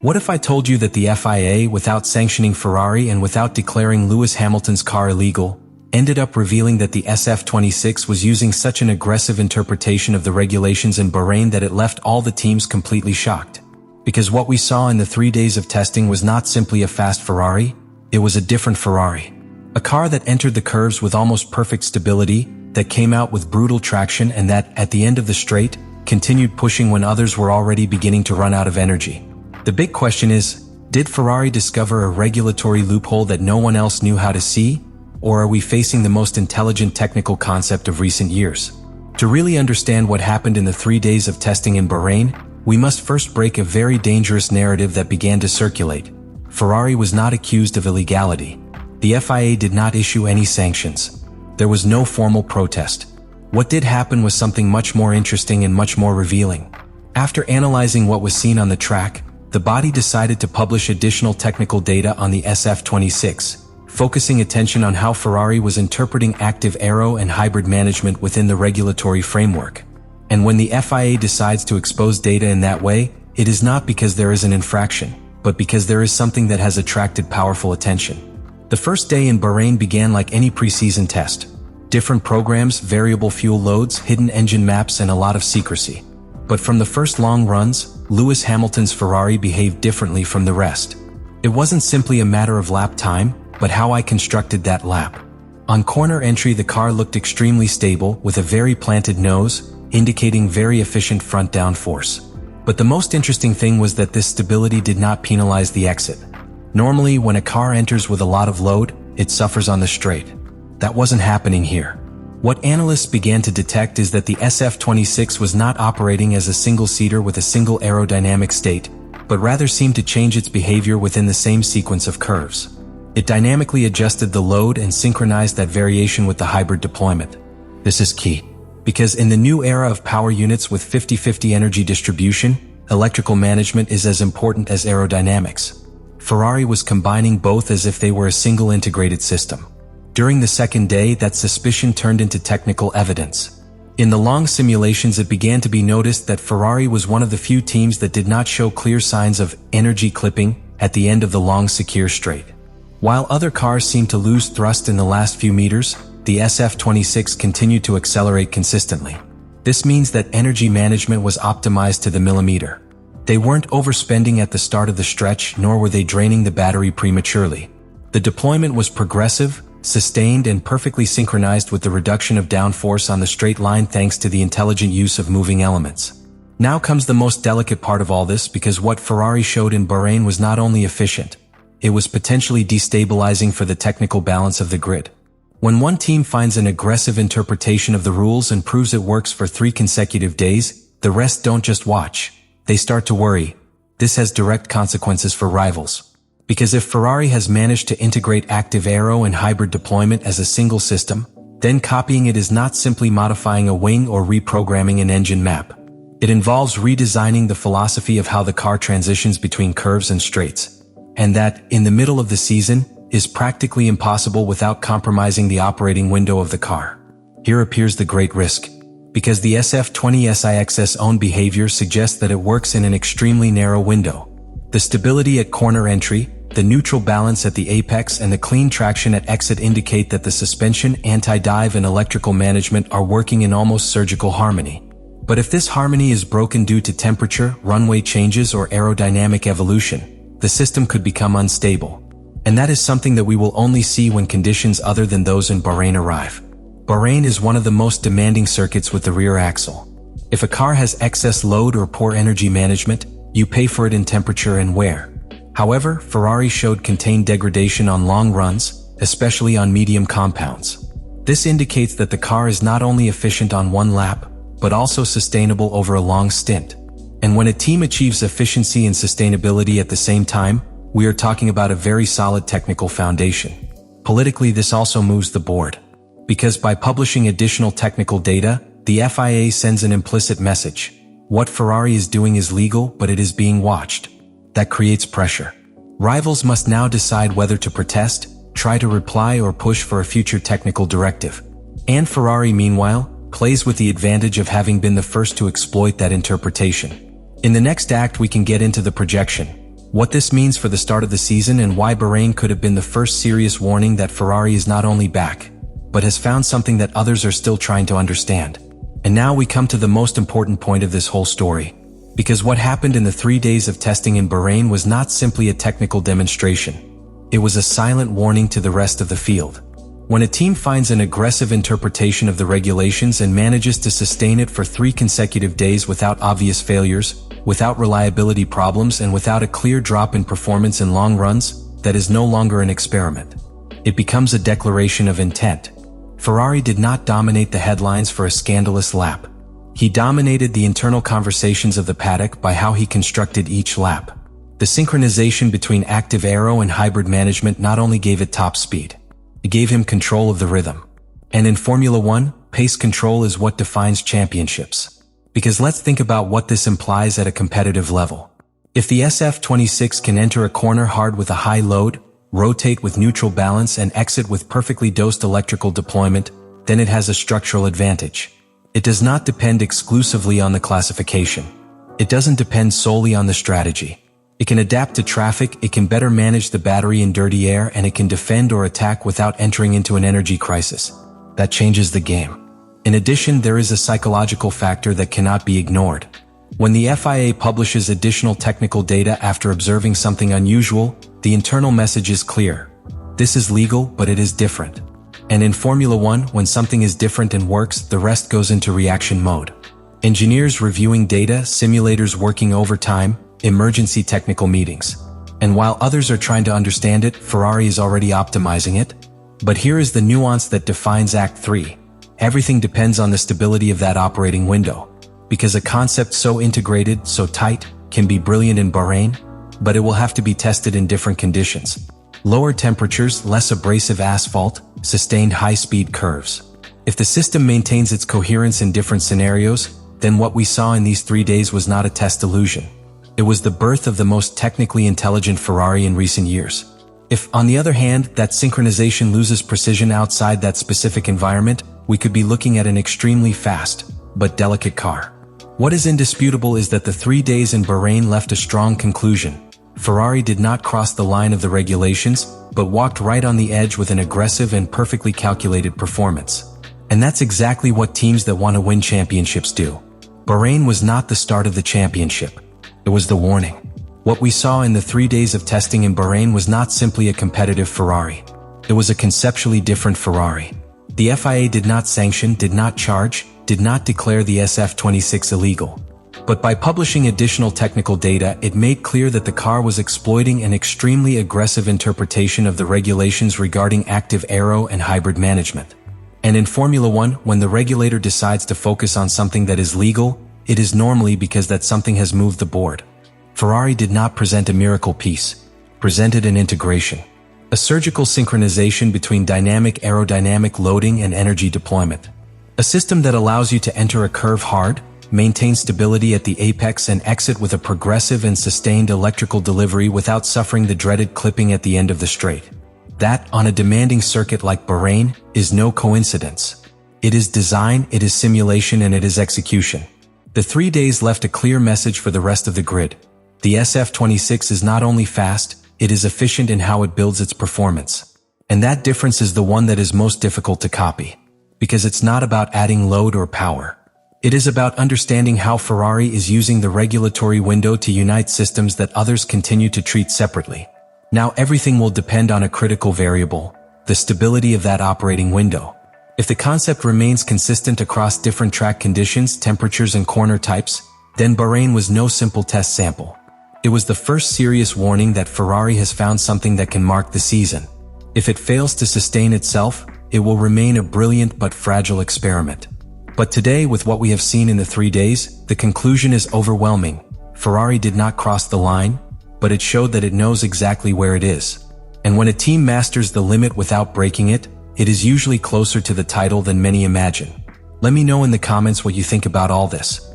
What if I told you that the FIA, without sanctioning Ferrari and without declaring Lewis Hamilton's car illegal, ended up revealing that the SF-26 was using such an aggressive interpretation of the regulations in Bahrain that it left all the teams completely shocked? Because what we saw in the 3 days of testing was not simply a fast Ferrari, it was a different Ferrari. A car that entered the curves with almost perfect stability, that came out with brutal traction, and that, at the end of the straight, continued pushing when others were already beginning to run out of energy. The big question is, did Ferrari discover a regulatory loophole that no one else knew how to see? Or are we facing the most intelligent technical concept of recent years? To really understand what happened in the 3 days of testing in Bahrain, we must first break a very dangerous narrative that began to circulate. Ferrari was not accused of illegality. The FIA did not issue any sanctions. There was no formal protest. What did happen was something much more interesting and much more revealing. After analyzing what was seen on the track, the body decided to publish additional technical data on the SF-26, focusing attention on how Ferrari was interpreting active aero and hybrid management within the regulatory framework. And when the FIA decides to expose data in that way, it is not because there is an infraction, but because there is something that has attracted powerful attention. The first day in Bahrain began like any pre-season test. Different programs, variable fuel loads, hidden engine maps, and a lot of secrecy. But from the first long runs, Lewis Hamilton's Ferrari behaved differently from the rest. It wasn't simply a matter of lap time, but how I constructed that lap. On corner entry, the car looked extremely stable, with a very planted nose, indicating very efficient front downforce. But the most interesting thing was that this stability did not penalize the exit. Normally, when a car enters with a lot of load, it suffers on the straight. That wasn't happening here. What analysts began to detect is that the SF-26 was not operating as a single-seater with a single aerodynamic state, but rather seemed to change its behavior within the same sequence of curves. It dynamically adjusted the load and synchronized that variation with the hybrid deployment. This is key, because in the new era of power units with 50-50 energy distribution, electrical management is as important as aerodynamics. Ferrari was combining both as if they were a single integrated system. During the second day, that suspicion turned into technical evidence. In the long simulations, it began to be noticed that Ferrari was one of the few teams that did not show clear signs of energy clipping at the end of the long Sakhir straight. While other cars seemed to lose thrust in the last few meters, the SF-26 continued to accelerate consistently. This means that energy management was optimized to the millimeter. They weren't overspending at the start of the stretch, nor were they draining the battery prematurely. The deployment was progressive, sustained, and perfectly synchronized with the reduction of downforce on the straight line thanks to the intelligent use of moving elements. Now comes the most delicate part of all this, because what Ferrari showed in Bahrain was not only efficient, it was potentially destabilizing for the technical balance of the grid. When one team finds an aggressive interpretation of the rules and proves it works for 3 consecutive days, the rest don't just watch. They start to worry. This has direct consequences for rivals. Because if Ferrari has managed to integrate active aero and hybrid deployment as a single system, then copying it is not simply modifying a wing or reprogramming an engine map. It involves redesigning the philosophy of how the car transitions between curves and straights. And that, in the middle of the season, is practically impossible without compromising the operating window of the car. Here appears the great risk. Because the SF-26's own behavior suggests that it works in an extremely narrow window. The stability at corner entry, the neutral balance at the apex, and the clean traction at exit indicate that the suspension, anti-dive, and electrical management are working in almost surgical harmony. But if this harmony is broken due to temperature, runway changes, or aerodynamic evolution, the system could become unstable. And that is something that we will only see when conditions other than those in Bahrain arrive. Bahrain is one of the most demanding circuits with the rear axle. If a car has excess load or poor energy management, you pay for it in temperature and wear. However, Ferrari showed contained degradation on long runs, especially on medium compounds. This indicates that the car is not only efficient on one lap, but also sustainable over a long stint. And when a team achieves efficiency and sustainability at the same time, we are talking about a very solid technical foundation. Politically, this also moves the board. Because by publishing additional technical data, the FIA sends an implicit message. What Ferrari is doing is legal, but it is being watched. That creates pressure. Rivals must now decide whether to protest, try to reply, or push for a future technical directive. And Ferrari, meanwhile, plays with the advantage of having been the first to exploit that interpretation. In the next act, we can get into the projection. what this means for the start of the season and why Bahrain could have been the first serious warning that Ferrari is not only back, but has found something that others are still trying to understand. And now we come to the most important point of this whole story. Because what happened in the 3 days of testing in Bahrain was not simply a technical demonstration. It was a silent warning to the rest of the field. When a team finds an aggressive interpretation of the regulations and manages to sustain it for 3 consecutive days without obvious failures, without reliability problems, and without a clear drop in performance in long runs, that is no longer an experiment. It becomes a declaration of intent. Ferrari did not dominate the headlines for a scandalous lap. He dominated the internal conversations of the paddock by how he constructed each lap. The synchronization between active aero and hybrid management not only gave it top speed, it gave him control of the rhythm. And in Formula 1, pace control is what defines championships. Because let's think about what this implies at a competitive level. If the SF-26 can enter a corner hard with a high load, rotate with neutral balance, and exit with perfectly dosed electrical deployment, then it has a structural advantage. It does not depend exclusively on the classification. It doesn't depend solely on the strategy. It can adapt to traffic, it can better manage the battery in dirty air, and it can defend or attack without entering into an energy crisis. That changes the game. In addition, there is a psychological factor that cannot be ignored. When the FIA publishes additional technical data after observing something unusual, the internal message is clear. This is legal, but it is different. And in Formula 1, when something is different and works, the rest goes into reaction mode. Engineers reviewing data, simulators working overtime, emergency technical meetings. And while others are trying to understand it, Ferrari is already optimizing it. But here is the nuance that defines Act 3. Everything depends on the stability of that operating window. Because a concept so integrated, so tight, can be brilliant in Bahrain, but it will have to be tested in different conditions. Lower temperatures, less abrasive asphalt, sustained high-speed curves. If the system maintains its coherence in different scenarios, then what we saw in these 3 days was not a test illusion. It was the birth of the most technically intelligent Ferrari in recent years. If, on the other hand, that synchronization loses precision outside that specific environment, we could be looking at an extremely fast, but delicate car. What is indisputable is that the 3 days in Bahrain left a strong conclusion. Ferrari did not cross the line of the regulations, but walked right on the edge with an aggressive and perfectly calculated performance. And that's exactly what teams that want to win championships do. Bahrain was not the start of the championship. It was the warning. What we saw in the 3 days of testing in Bahrain was not simply a competitive Ferrari. It was a conceptually different Ferrari. The FIA did not sanction, did not charge, did not declare the SF-26 illegal. But by publishing additional technical data, it made clear that the car was exploiting an extremely aggressive interpretation of the regulations regarding active aero and hybrid management. And in Formula 1, when the regulator decides to focus on something that is legal, it is normally because that something has moved the board. Ferrari did not present a miracle piece, presented an integration. A surgical synchronization between dynamic aerodynamic loading and energy deployment. A system that allows you to enter a curve hard, maintain stability at the apex, and exit with a progressive and sustained electrical delivery without suffering the dreaded clipping at the end of the straight. That, on a demanding circuit like Bahrain, is no coincidence. It is design, it is simulation, and it is execution. The 3 days left a clear message for the rest of the grid. The SF-26 is not only fast, it is efficient in how it builds its performance. And that difference is the one that is most difficult to copy. Because it's not about adding load or power. It is about understanding how Ferrari is using the regulatory window to unite systems that others continue to treat separately. Now everything will depend on a critical variable, the stability of that operating window. If the concept remains consistent across different track conditions, temperatures, and corner types, then Bahrain was no simple test sample. It was the first serious warning that Ferrari has found something that can mark the season. If it fails to sustain itself, it will remain a brilliant but fragile experiment. But today, with what we have seen in the 3 days, the conclusion is overwhelming. Ferrari did not cross the line, but it showed that it knows exactly where it is. And when a team masters the limit without breaking it, it is usually closer to the title than many imagine. Let me know in the comments what you think about all this.